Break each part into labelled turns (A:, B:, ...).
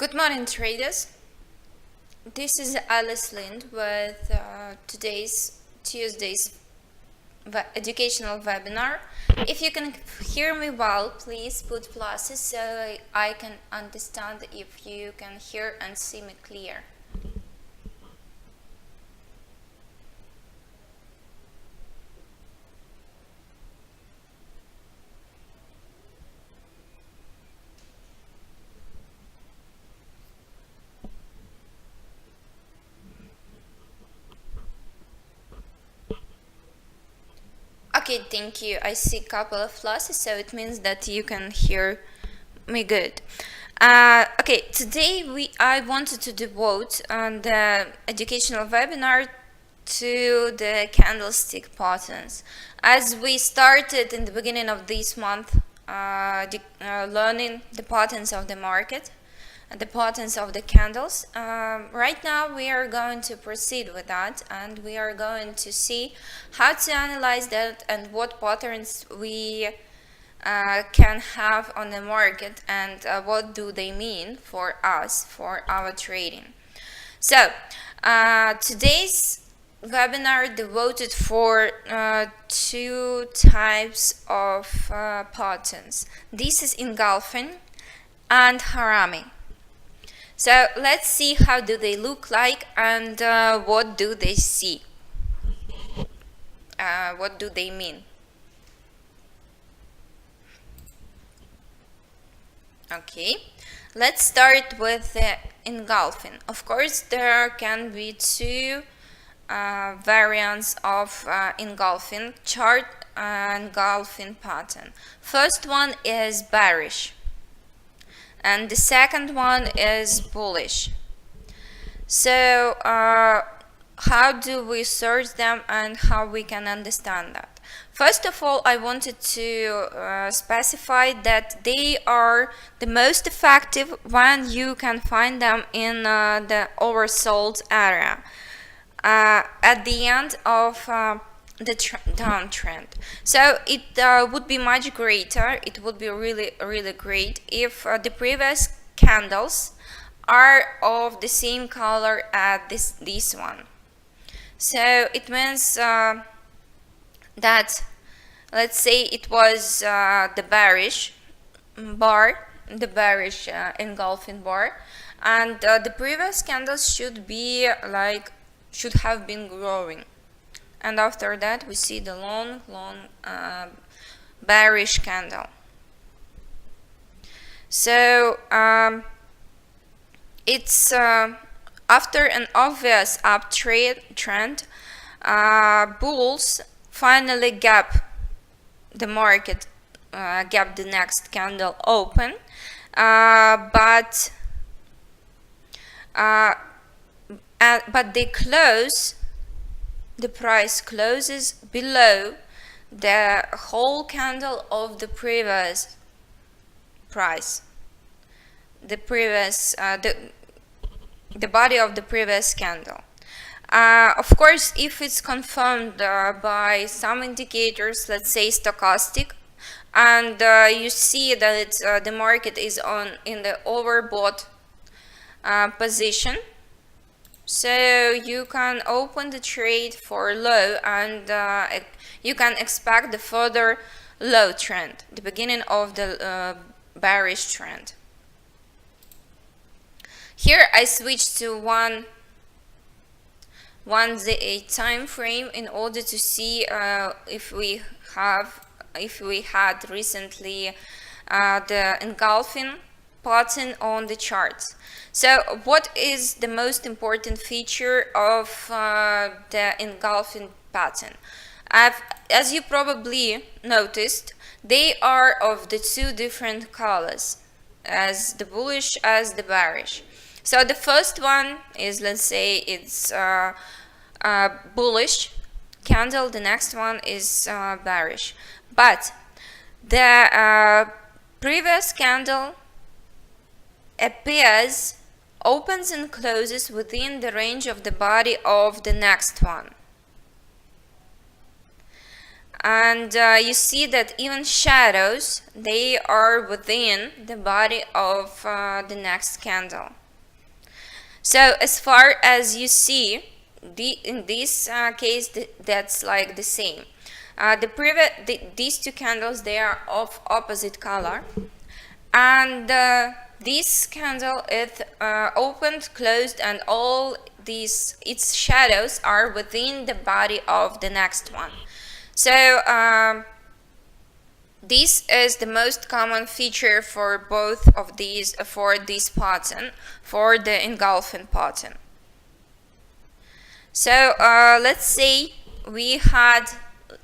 A: Good morning, traders. This is Alice Lind with Tuesday's educational webinar. If you can hear me well, please put pluses so I can understand if you can hear and see me clear. Okay, thank you. I see a couple of pluses, so it means that you can hear me good. Okay, today I wanted to devote the educational webinar to the candlestick patterns. As we started in the beginning of this month learning the patterns of the market, the patterns of the candles. Right now we are going to proceed with that, and we are going to see how to analyze that and what patterns we can have on the market, and what do they mean for us, for our trading. So today's webinar devoted for two types of patterns. This is engulfing and harami. So let's see how do they look like, and what do they see, what do they mean. Okay, let's start with engulfing. Of course, there can be two variants of engulfing chart and engulfing pattern. First one is bearish, and the second one is bullish. So how do we search them and how we can understand that? First of all, I wanted to specify that they are the most effective when you can find them in the oversold area at the end of the downtrend. So it would be much greater, it would be really great if the previous candles are of the same color as this one. So it means that, let's say it was the bearish bar, the bearish engulfing bar, and the previous candles should have been growing. And after that we see the long bearish candle. So it's after an obvious uptrend, bulls finally gap the market, gap the next candle open, but they close. The price closes below the whole candle of the previous price, the body of the previous candle. Of course, if it's confirmed by some indicators, let's say stochastic, and you see that the market is in the overbought position, so you can open the trade for low, and you can expect the further low trend, the beginning of the bearish trend. Here I switched to one day time frame in order to see if we had recently the engulfing pattern on the charts. So what is the most important feature of the engulfing pattern? As you probably noticed, they are of the two different colors, as the bullish as the bearish. So the first one is, let's say it's bullish candle, the next one is bearish, but the previous candle appears, opens and closes within the range of the body of the next one. And you see that even shadows, they are within the body of the next candle. So as far as you see, in this case, that's like the same. These two candles, they are of opposite color, and this candle is opened, closed, and all its shadows are within the body of the next one. So this is the most common feature for both of these, for this pattern, for the engulfing pattern. So let's say we had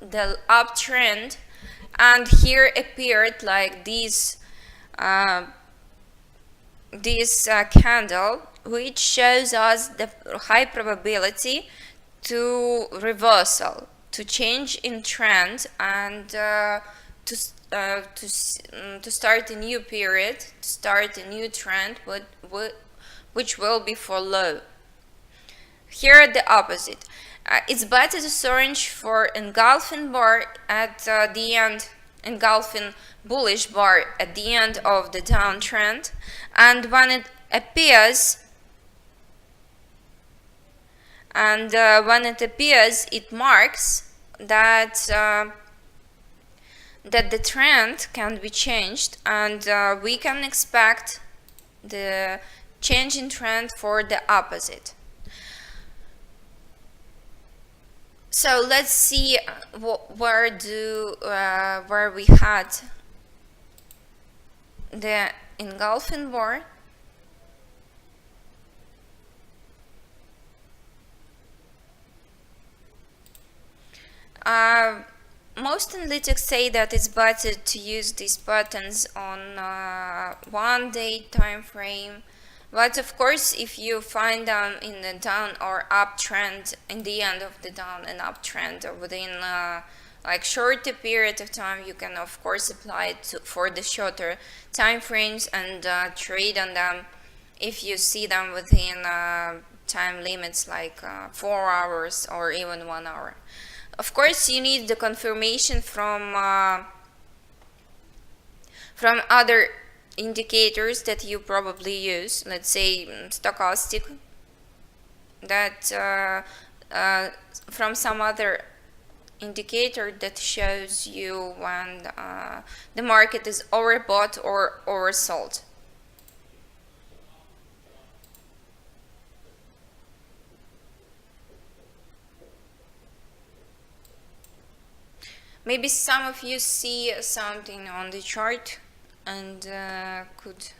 A: the uptrend, and here appeared like this candle, which shows us the high probability to reversal, to change in trend, and to start a new period, to start a new trend, which will be for low. Here the opposite. It's better to search for engulfing bar at the end, engulfing bullish bar at the end of the downtrend, and when it appears, it marks that that the trend can be changed, and we can expect the change in trend for the opposite. So let's see where we had the engulfing bar. Most analytics say that it's better to use these patterns on 1 day time frame, but of course if you find them in the down or uptrend, in the end of the down and uptrend, or within like shorter period of time, you can of course apply it for the shorter time frames and trade on them if you see them within time limits like 4 hours or even 1 hour. Of course, you need the confirmation from other indicators that you probably use. Let's say stochastic, that from some other indicator that shows you when the market is overbought or oversold. Maybe some of you see something on the chart and could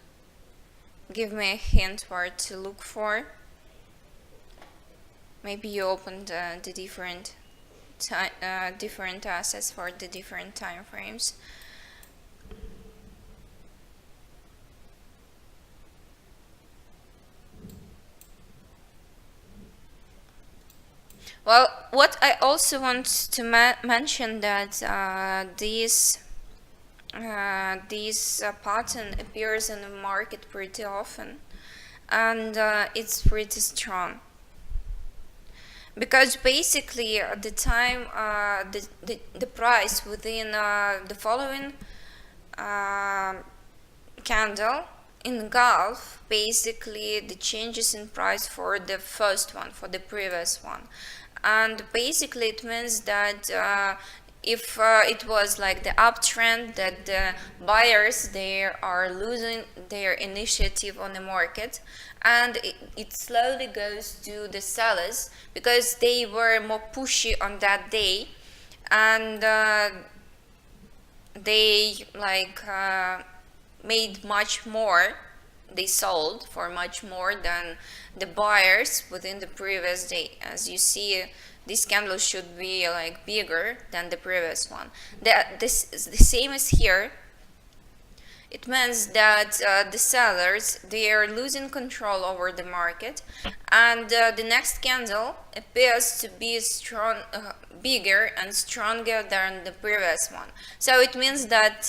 A: give me a hint where to look for. Maybe you opened the different assets for the different time frames. Well, what I also want to mention that this pattern appears in the market pretty often, and it's pretty strong, because basically the time the price within the following candle engulf basically the changes in price for the first one, for the previous one. And basically it means that if it was like the uptrend, that the buyers, they are losing their initiative on the market, and it slowly goes to the sellers because they were more pushy on that day, and they like made much more, they sold for much more than the buyers within the previous day. As you see, this candle should be like bigger than the previous one. This is the same as here. It means that the sellers, they are losing control over the market, and the next candle appears to be strong, bigger and stronger than the previous one. So it means that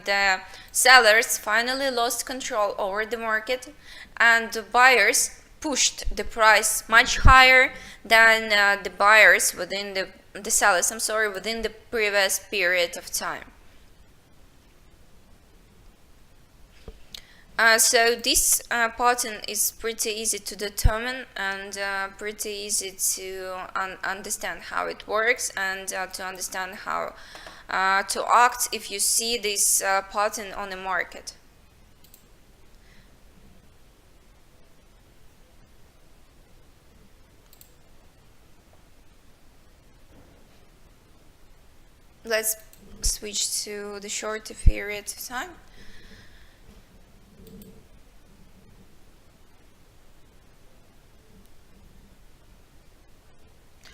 A: the sellers finally lost control over the market, and the buyers pushed the price much higher than the buyers within the the sellers, I'm sorry, within the previous period of time. So this pattern is pretty easy to determine and pretty easy to understand how it works, and to understand how to act if you see this pattern on the market. Let's switch to the shorter period of time.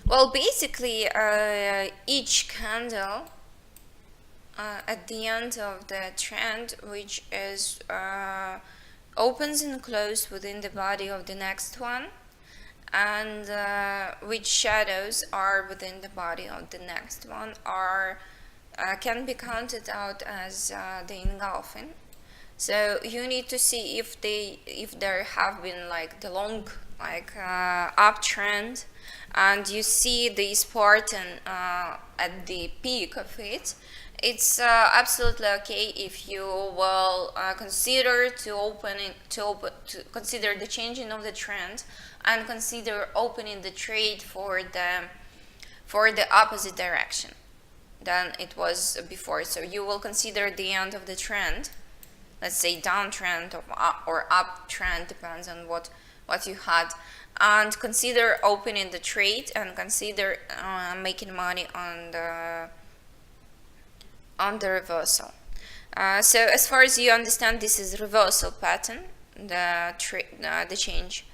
A: Well, basically, each candle at the end of the trend, which is opens and closes within the body of the next one, and which shadows are within the body of the next one, are can be counted out as the engulfing. So you need to see if there have been like the long uptrend, and you see this pattern at the peak of it. It's absolutely okay if you will consider to consider the changing of the trend, and consider opening the trade for the opposite direction than it was before. So you will consider the end of the trend, let's say downtrend or uptrend, depends on what you had, and consider opening the trade, and consider making money on the reversal. So as far as you understand, this is reversal pattern, the change,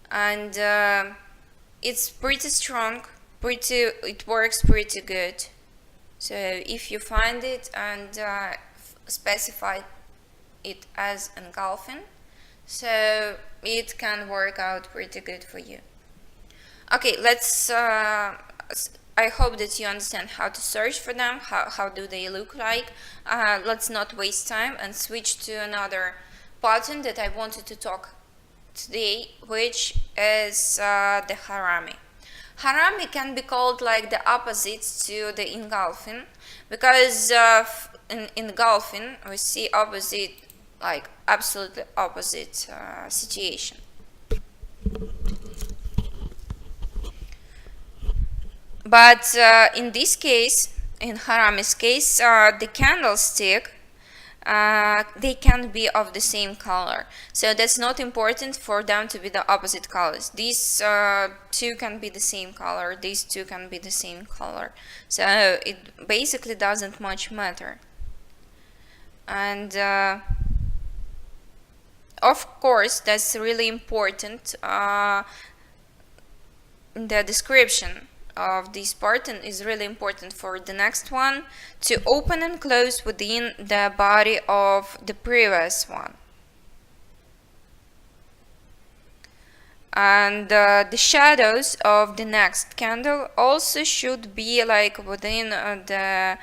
A: and it's pretty strong, it works pretty good. So if you find it and specify it as engulfing, so it can work out pretty good for you. Okay, let's I hope that you understand how to search for them, how do they look like. Let's not waste time and switch to another pattern that I wanted to talk today, which is the harami. Harami can be called like the opposites to the engulfing, because in engulfing we see opposite, like absolutely opposite situation. But in this case, in harami's case, the candlestick, they can be of the same color, so that's not important for them to be the opposite colors. These two can be the same color, these two can be the same color, so it basically doesn't much matter. And of course, that's really important. The description of this pattern is really important for the next one to open and close within the body of the previous one. And the shadows of the next candle also should be like within the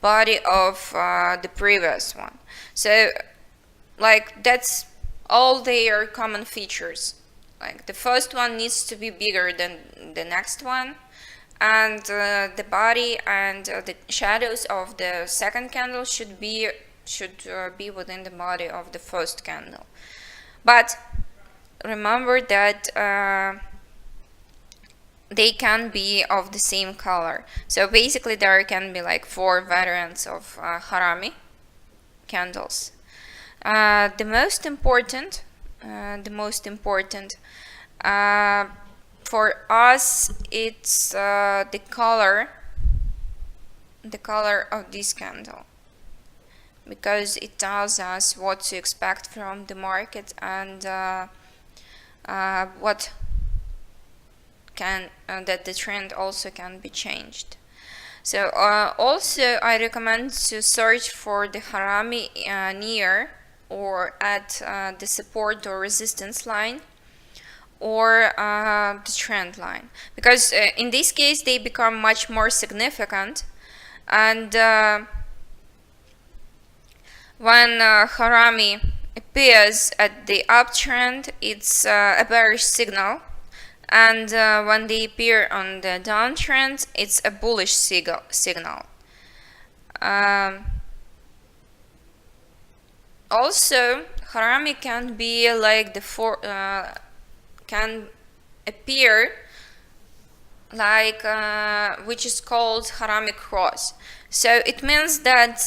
A: body of the previous one. So like that's all their common features. Like the first one needs to be bigger than the next one, and the body and the shadows of the second candle should be within the body of the first candle. But remember that they can be of the same color. So basically there can be like 4 variants of harami candles. The most important for us, it's the color of this candle, because it tells us what to expect from the market, and what can that the trend also can be changed. So also I recommend to search for the harami near or at the support or resistance line, or the trend line, because in this case they become much more significant. And when harami appears at the uptrend, it's a bearish signal, and when they appear on the downtrend, it's a bullish signal. Also, harami can be like can appear like which is called harami cross. So it means that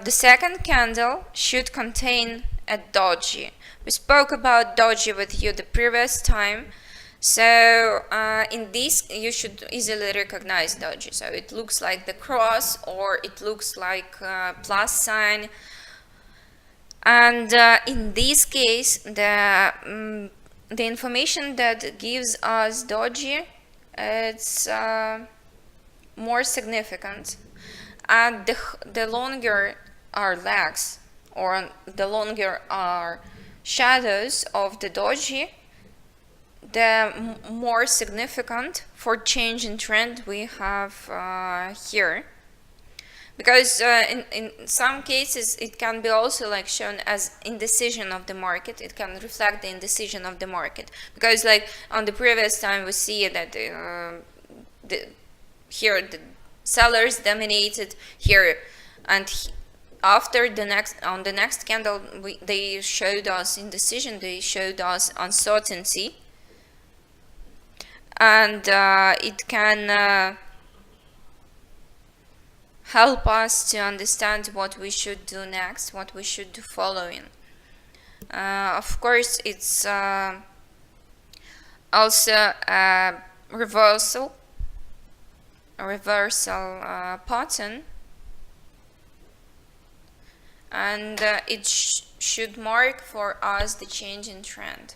A: the second candle should contain a doji. We spoke about doji with you the previous time. So in this you should easily recognize doji. So it looks like the cross, or it looks like a plus sign. And in this case, the information that gives us doji, it's more significant. And the longer our legs, or the longer our shadows of the doji, the more significant for change in trend we have here. Because in some cases it can be also like shown as indecision of the market. It can reflect the indecision of the market, because like on the previous time we see that here the sellers dominated here, and after the next candle they showed us indecision, they showed us uncertainty, and it can help us to understand what we should do next, what we should do following. Of course, it's also a reversal pattern, and it should mark for us the change in trend.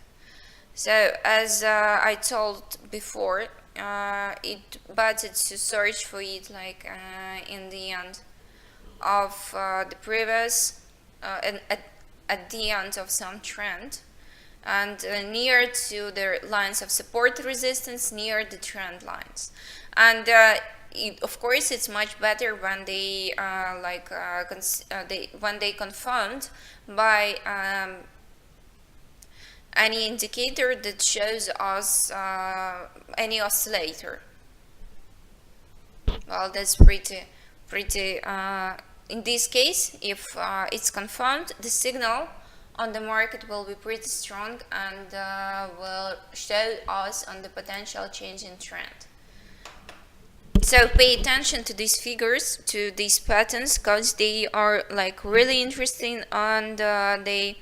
A: So as I told before, it better to search for it like in the end of the previous at the end of some trend, and near to the lines of support resistance, near the trend lines. And of course it's much better when they when they confirmed by any indicator that shows us any oscillator. Well, that's pretty in this case, if it's confirmed, the signal on the market will be pretty strong and will show us on the potential change in trend. So pay attention to these figures, to these patterns, because they are like really interesting, and they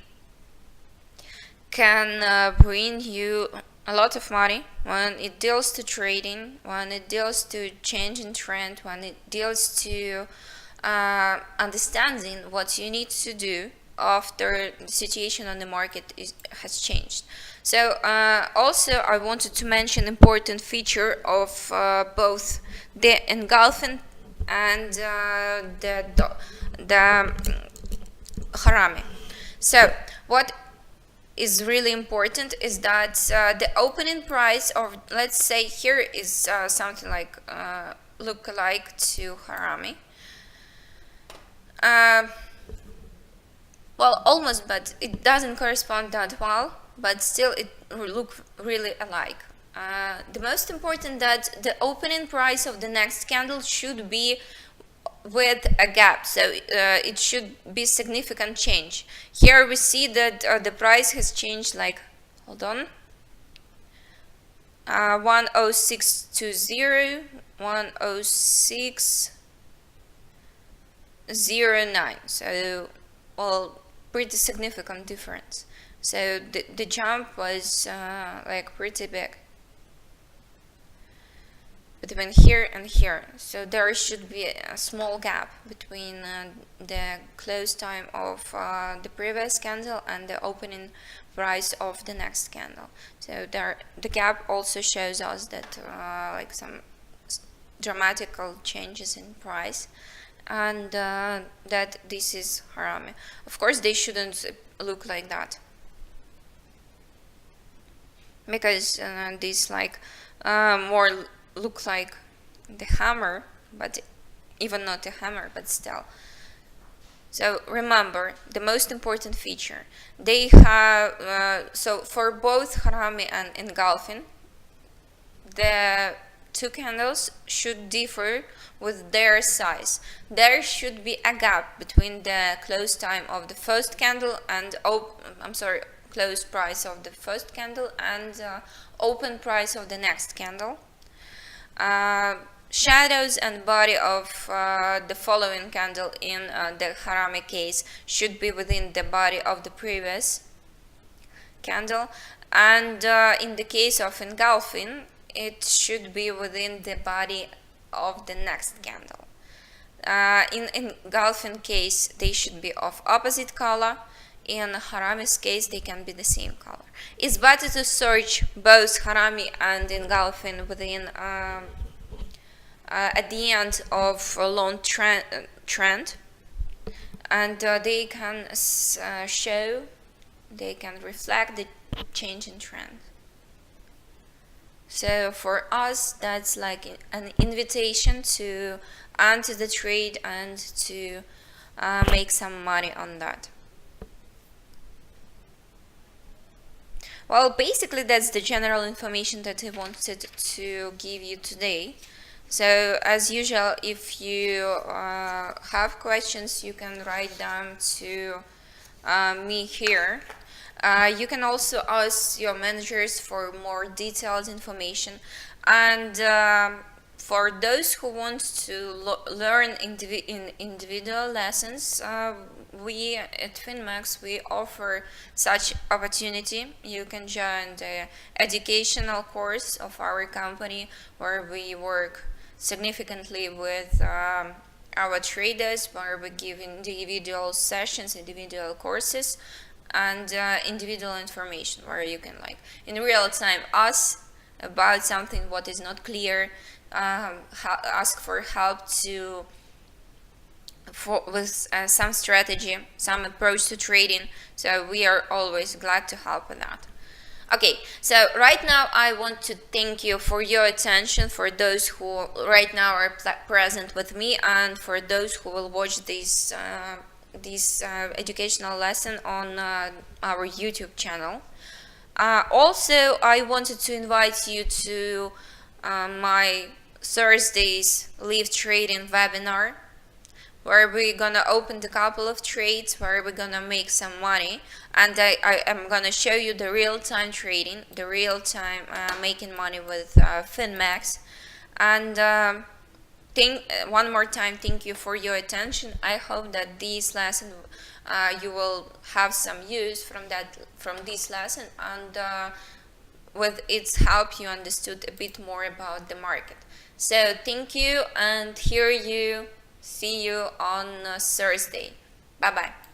A: can bring you a lot of money when it deals to trading, when it deals to change in trend, when it deals to understanding what you need to do after the situation on the market has changed. So also I wanted to mention important feature of both the engulfing and the harami. So what is really important is that the opening price of, let's say here is something like look alike to harami, well, almost, but it doesn't correspond that well, but still it look really alike. The most important that the opening price of the next candle should be with a gap, so it should be significant change. Here we see that the price has changed, like, hold on, 10620, 10609, so well, pretty significant difference. So the jump was like pretty big between here and here. So there should be a small gap between the close time of the previous candle and the opening price of the next candle. So there, the gap also shows us that like some dramatical changes in price, and that this is harami. Of course, they shouldn't look like that, because these like more look like the hammer, but even not a hammer, but still. So remember the most important feature. They have so for both harami and engulfing, the two candles should differ with their size. There should be a gap between the close time of the first candle and close price of the first candle and open price of the next candle. Shadows and body of the following candle in the harami case should be within the body of the previous candle, and in the case of engulfing, it should be within the body of the next candle. In engulfing case, they should be of opposite color. In harami's case, they can be the same color. It's better to search both harami and engulfing within at the end of a long trend, and they can they can reflect the change in trend. So for us, that's like an invitation to enter the trade and to make some money on that. Well, basically that's the general information that I wanted to give you today. So as usual, if you have questions, you can write them to me here. You can also ask your managers for more detailed information, and for those who want to learn individual lessons, we at FinMax, we offer such opportunity. You can join the educational course of our company, where we work significantly with our traders, where we give individual sessions, individual courses, and individual information, where you can like in real time ask about something what is not clear, ask for help with some strategy, some approach to trading. So we are always glad to help with that. Okay, so right now I want to thank you for your attention, for those who right now are present with me, and for those who will watch this educational lesson on our YouTube channel. Also, I wanted to invite you to my Thursday's live trading webinar, where we're gonna open a couple of trades, where we're gonna make some money, and I am gonna show you the real-time trading, the real-time making money with FinMax. And one more time, thank you for your attention. I hope that this lesson you will have some use from this lesson, and with its help you understood a bit more about the market. So thank you, and see you on Thursday. Bye bye.